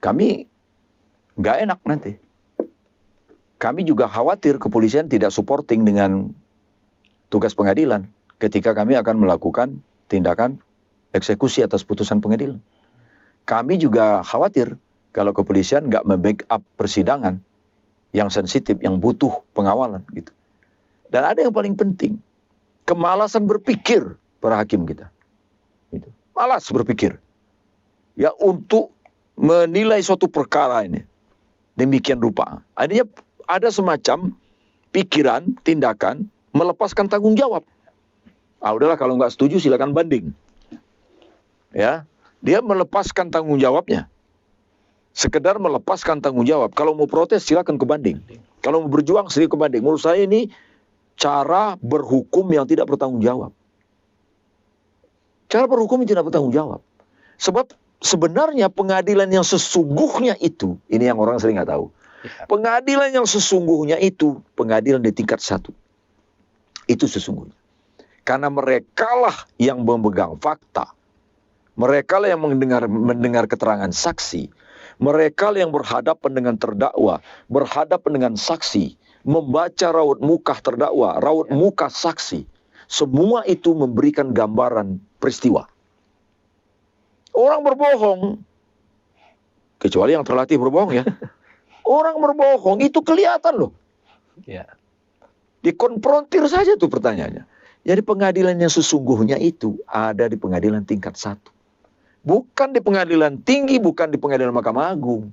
kami nggak enak nanti. Kami juga khawatir kepolisian tidak supporting dengan tugas pengadilan ketika kami akan melakukan tindakan eksekusi atas putusan pengadilan. Kami juga khawatir kalau kepolisian nggak membackup persidangan yang sensitif, yang butuh pengawalan gitu. Dan ada yang paling penting, kemalasan berpikir para hakim kita. Gitu. Malas berpikir. Ya untuk menilai suatu perkara ini demikian rupa. Artinya ada semacam pikiran, tindakan melepaskan tanggung jawab. Udahlah kalau nggak setuju silakan banding. Ya, dia melepaskan tanggung jawabnya. Sekedar melepaskan tanggung jawab. Kalau mau protes silakan ke banding. Kalau mau berjuang silakan ke banding. Menurut saya ini cara berhukum yang tidak bertanggung jawab. Cara berhukum yang tidak bertanggung jawab. Sebab sebenarnya pengadilan yang sesungguhnya itu, ini yang orang sering nggak tahu. Pengadilan yang sesungguhnya itu pengadilan di tingkat 1. Itu sesungguhnya. Karena merekalah yang memegang fakta. Merekalah yang mendengar keterangan saksi. Merekalah yang berhadapan dengan terdakwa, berhadapan dengan saksi, membaca raut muka terdakwa, raut muka saksi. Semua itu memberikan gambaran peristiwa. Orang berbohong, kecuali yang terlatih berbohong ya. Orang berbohong itu kelihatan loh. Ya. Dikonfrontir saja tuh pertanyaannya. Jadi pengadilan yang sesungguhnya itu ada di pengadilan tingkat 1. Bukan di pengadilan tinggi, bukan di pengadilan Mahkamah Agung.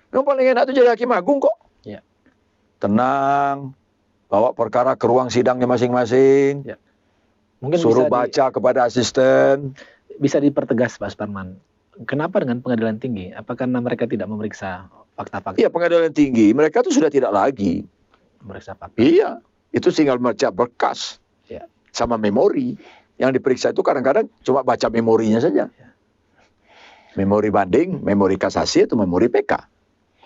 Yang paling enak itu jadi hakim agung kok. Ya. Tenang, bawa perkara ke ruang sidangnya masing-masing. Ya. Mungkin suruh baca kepada asisten. Bisa dipertegas Pak Suparman. Kenapa dengan pengadilan tinggi? Apa karena mereka tidak memeriksa fakta-fakta? Iya, pengadilan tinggi mereka tuh sudah tidak lagi Memeriksa fakta. Iya, itu tinggal baca berkas Ya. sama memori. Yang diperiksa itu kadang-kadang cuma baca memorinya saja. Ya. Memori banding, memori kasasi atau memori PK.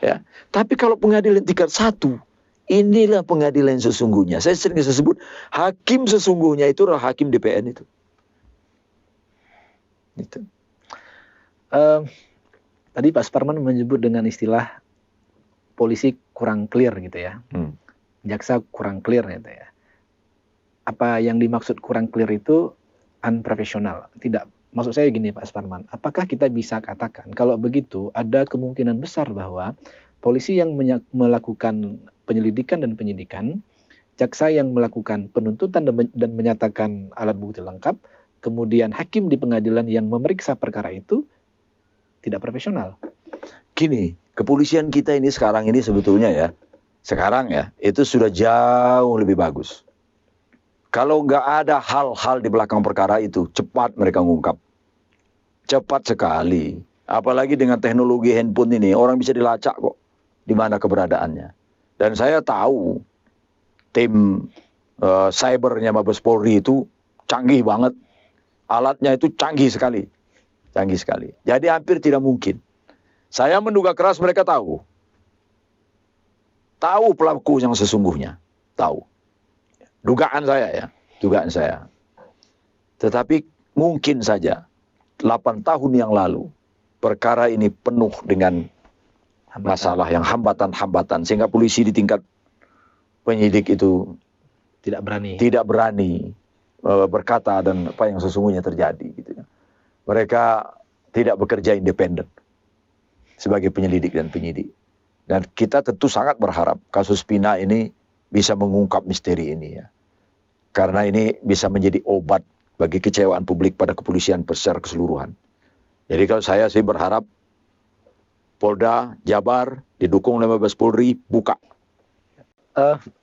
Ya. Tapi kalau pengadilan tingkat 1, inilah pengadilan yang sesungguhnya. Saya sering sebut hakim sesungguhnya itu adalah hakim DPN itu. Itu. Tadi Pak Suparman menyebut dengan istilah polisi kurang clear gitu ya. Jaksa kurang clear gitu ya. Apa yang dimaksud kurang clear itu unprofesional? Tidak. Maksud saya gini Pak Suparman, apakah kita bisa katakan kalau begitu ada kemungkinan besar bahwa polisi yang melakukan penyelidikan dan penyidikan, jaksa yang melakukan penuntutan dan menyatakan alat bukti lengkap, kemudian hakim di pengadilan yang memeriksa perkara itu tidak profesional? Gini, kepolisian kita ini sekarang ini sebetulnya ya, sekarang ya, itu sudah jauh lebih bagus. Kalau nggak ada hal-hal di belakang perkara itu, cepat mereka ngungkap. Cepat sekali. Apalagi dengan teknologi handphone ini, orang bisa dilacak kok di mana keberadaannya. Dan saya tahu tim cybernya Mabes Polri itu canggih banget. Alatnya itu canggih sekali. Canggih sekali. Jadi hampir tidak mungkin. Saya menduga keras mereka tahu. Tahu pelaku yang sesungguhnya. Tahu. Dugaan saya ya. Dugaan saya. Tetapi mungkin saja 8 tahun yang lalu perkara ini penuh dengan masalah yang hambatan-hambatan. Sehingga polisi di tingkat penyidik itu tidak berani berkata dan apa yang sesungguhnya terjadi gitu ya. Mereka tidak bekerja independen sebagai penyelidik dan penyidik. Dan kita tentu sangat berharap kasus Pina ini bisa mengungkap misteri ini ya. Karena ini bisa menjadi obat bagi kecewaan publik pada kepolisian secara keseluruhan. Jadi kalau saya sih berharap Polda Jabar didukung oleh Mabes Polri buka.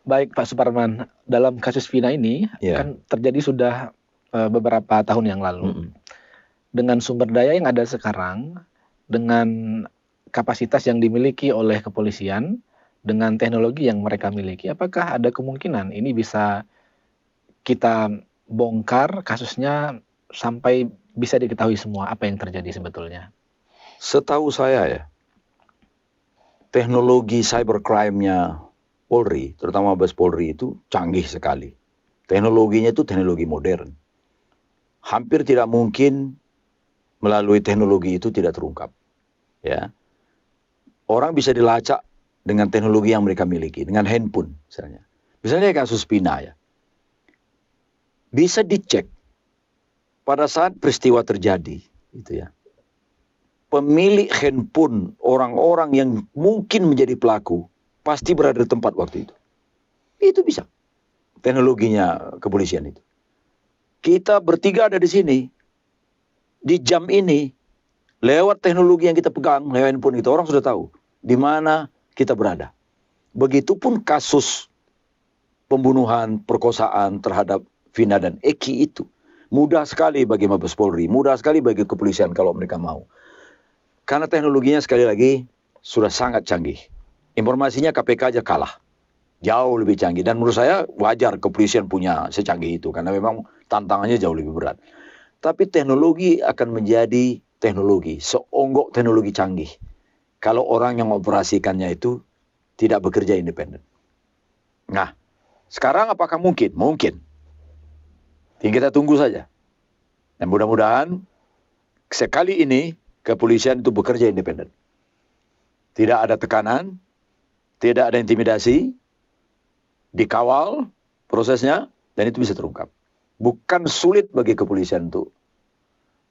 Baik Pak Suparman, dalam kasus Vina ini kan terjadi sudah beberapa tahun yang lalu. Dengan sumber daya yang ada sekarang, dengan kapasitas yang dimiliki oleh kepolisian, dengan teknologi yang mereka miliki, apakah ada kemungkinan ini bisa kita bongkar kasusnya sampai bisa diketahui semua apa yang terjadi sebetulnya? Setahu saya ya, teknologi cybercrime-nya Polri, terutama Mabes Polri itu canggih sekali. Teknologinya itu teknologi modern. Hampir tidak mungkin melalui teknologi itu tidak terungkap. Ya. Orang bisa dilacak dengan teknologi yang mereka miliki, dengan handphone misalnya. Misalnya kasus Pina ya. Bisa dicek pada saat peristiwa terjadi, gitu ya. Pemilik handphone orang-orang yang mungkin menjadi pelaku pasti berada di tempat waktu itu. Itu bisa. Teknologinya kepolisian itu. Kita bertiga ada di sini. Di jam ini, lewat teknologi yang kita pegang, lewat handphone itu, orang sudah tahu di mana kita berada. Begitupun kasus pembunuhan, perkosaan terhadap Vina dan Eki itu. Mudah sekali bagi Mabes Polri, mudah sekali bagi kepolisian kalau mereka mau. Karena teknologinya sekali lagi sudah sangat canggih. Informasinya KPK aja kalah. Jauh lebih canggih. Dan menurut saya wajar kepolisian punya secanggih itu. Karena memang tantangannya jauh lebih berat. Tapi teknologi akan menjadi teknologi. Seonggok teknologi canggih. Kalau orang yang mengoperasikannya itu tidak bekerja independen. Nah, sekarang apakah mungkin? Mungkin. Tinggal kita tunggu saja. Dan mudah-mudahan sekali ini kepolisian itu bekerja independen. Tidak ada tekanan, tidak ada intimidasi, dikawal prosesnya, dan itu bisa terungkap. Bukan sulit bagi kepolisian itu.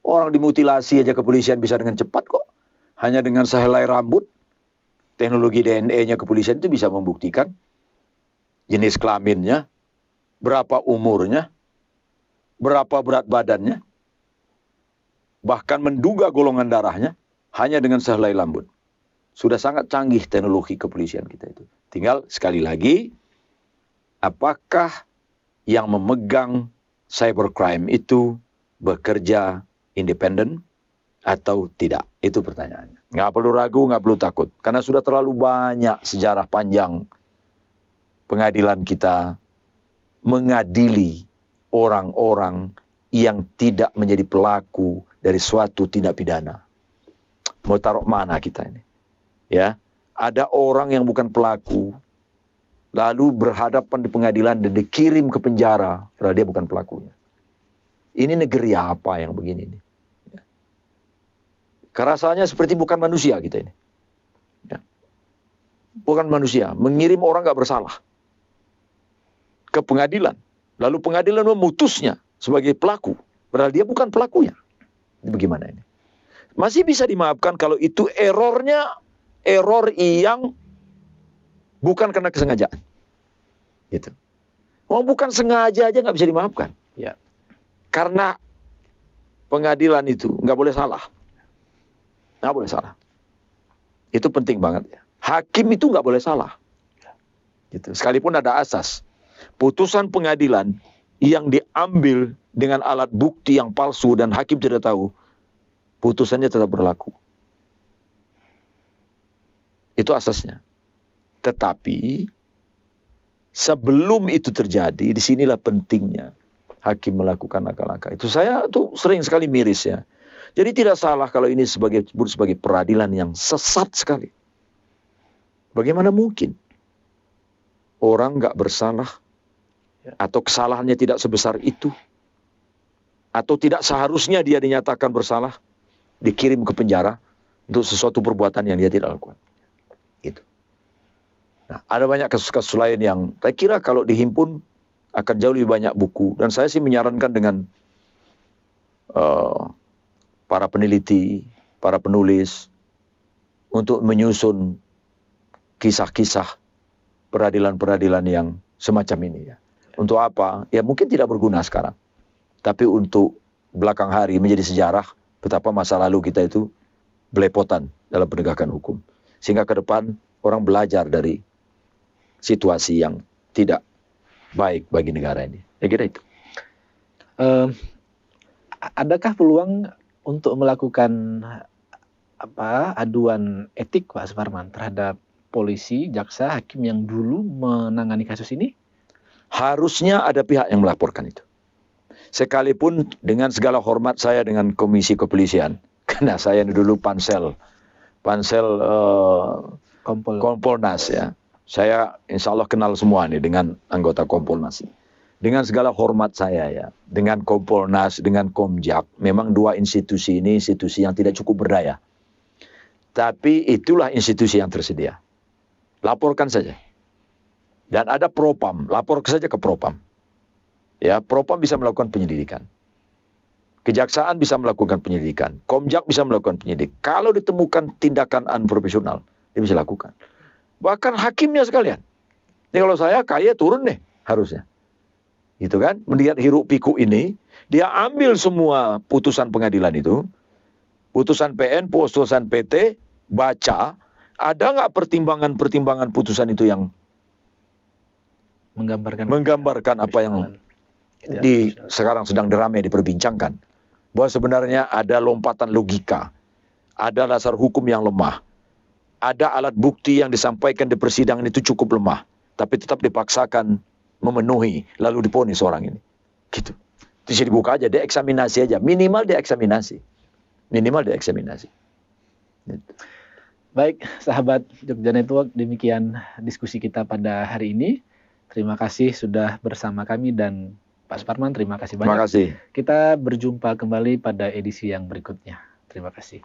Orang dimutilasi aja kepolisian bisa dengan cepat kok. Hanya dengan sehelai rambut, teknologi DNA-nya kepolisian itu bisa membuktikan jenis kelaminnya, berapa umurnya, berapa berat badannya, bahkan menduga golongan darahnya hanya dengan sehelai rambut. Sudah sangat canggih teknologi kepolisian kita itu. Tinggal sekali lagi, apakah yang memegang cybercrime itu bekerja independen atau tidak? Itu pertanyaannya. Nggak perlu ragu, nggak perlu takut. Karena sudah terlalu banyak sejarah panjang pengadilan kita mengadili orang-orang yang tidak menjadi pelaku dari suatu tindak pidana. Mau taruh mana kita ini? Ya, ada orang yang bukan pelaku, lalu berhadapan di pengadilan dan dikirim ke penjara, padahal dia bukan pelakunya. Ini negeri apa yang begini ini? Ya. Rasanya seperti bukan manusia kita ini. Ya. Bukan manusia, mengirim orang nggak bersalah ke pengadilan, lalu pengadilan memutusnya sebagai pelaku, padahal dia bukan pelakunya. Ini bagaimana ini? Masih bisa dimaafkan kalau itu error yang bukan karena kesengajaan. Gitu. Oh, bukan sengaja aja nggak bisa dimaafkan. Ya. Karena pengadilan itu nggak boleh salah. Nggak boleh salah. Itu penting banget ya. Hakim itu nggak boleh salah. Gitu. Sekalipun ada asas. Putusan pengadilan yang diambil dengan alat bukti yang palsu dan hakim tidak tahu, putusannya tetap berlaku. Itu asasnya. Tetapi sebelum itu terjadi, disinilah pentingnya hakim melakukan langkah-langkah. Itu saya tuh sering sekali miris ya. Jadi tidak salah kalau ini disebut sebagai peradilan yang sesat sekali. Bagaimana mungkin orang nggak bersalah atau kesalahannya tidak sebesar itu, atau tidak seharusnya dia dinyatakan bersalah, dikirim ke penjara untuk sesuatu perbuatan yang dia tidak lakukan. Gitu. Nah, ada banyak kasus-kasus lain yang saya kira kalau dihimpun akan jauh lebih banyak buku. Dan saya sih menyarankan dengan para peneliti, para penulis untuk menyusun kisah-kisah peradilan-peradilan yang semacam ini ya. Untuk apa? Ya mungkin tidak berguna sekarang. Tapi untuk belakang hari menjadi sejarah betapa masa lalu kita itu belepotan dalam penegakan hukum. Sehingga ke depan orang belajar dari situasi yang tidak baik bagi negara ini. Ya kira itu. Adakah peluang untuk melakukan aduan etik Pak Suparman terhadap polisi, jaksa, hakim yang dulu menangani kasus ini? Harusnya ada pihak yang melaporkan itu. Sekalipun dengan segala hormat saya dengan Komisi Kepolisian, karena saya dulu pansel Kompolnas ya. Saya insya Allah kenal semua nih dengan anggota Kompolnas. Dengan segala hormat saya ya, dengan Kompolnas, dengan Komjak, memang dua institusi ini institusi yang tidak cukup berdaya. Tapi itulah institusi yang tersedia. Laporkan saja. Dan ada Propam, lapor saja ke Propam. Ya, Propam bisa melakukan penyelidikan. Kejaksaan bisa melakukan penyelidikan. Komjak bisa melakukan penyelidikan. Kalau ditemukan tindakan unprofesional, dia bisa lakukan. Bahkan hakimnya sekalian. Ini kalau saya kaya turun deh harusnya. Gitu kan? Melihat hiruk pikuk ini, dia ambil semua putusan pengadilan itu, putusan PN, putusan PT, baca, ada nggak pertimbangan-pertimbangan putusan itu yang menggambarkan apa yang sekarang sedang ramai diperbincangkan. Bahwa sebenarnya ada lompatan logika, ada dasar hukum yang lemah, ada alat bukti yang disampaikan di persidangan itu cukup lemah, tapi tetap dipaksakan memenuhi, lalu diponis orang ini. Gitu. Bisa dibuka aja, dieksaminasi aja, minimal dieksaminasi. Gitu. Baik, sahabat Jogja Network, demikian diskusi kita pada hari ini. Terima kasih sudah bersama kami dan Pak Suparman, terima kasih Terima banyak. kasih. Kita berjumpa kembali pada edisi yang berikutnya. Terima kasih.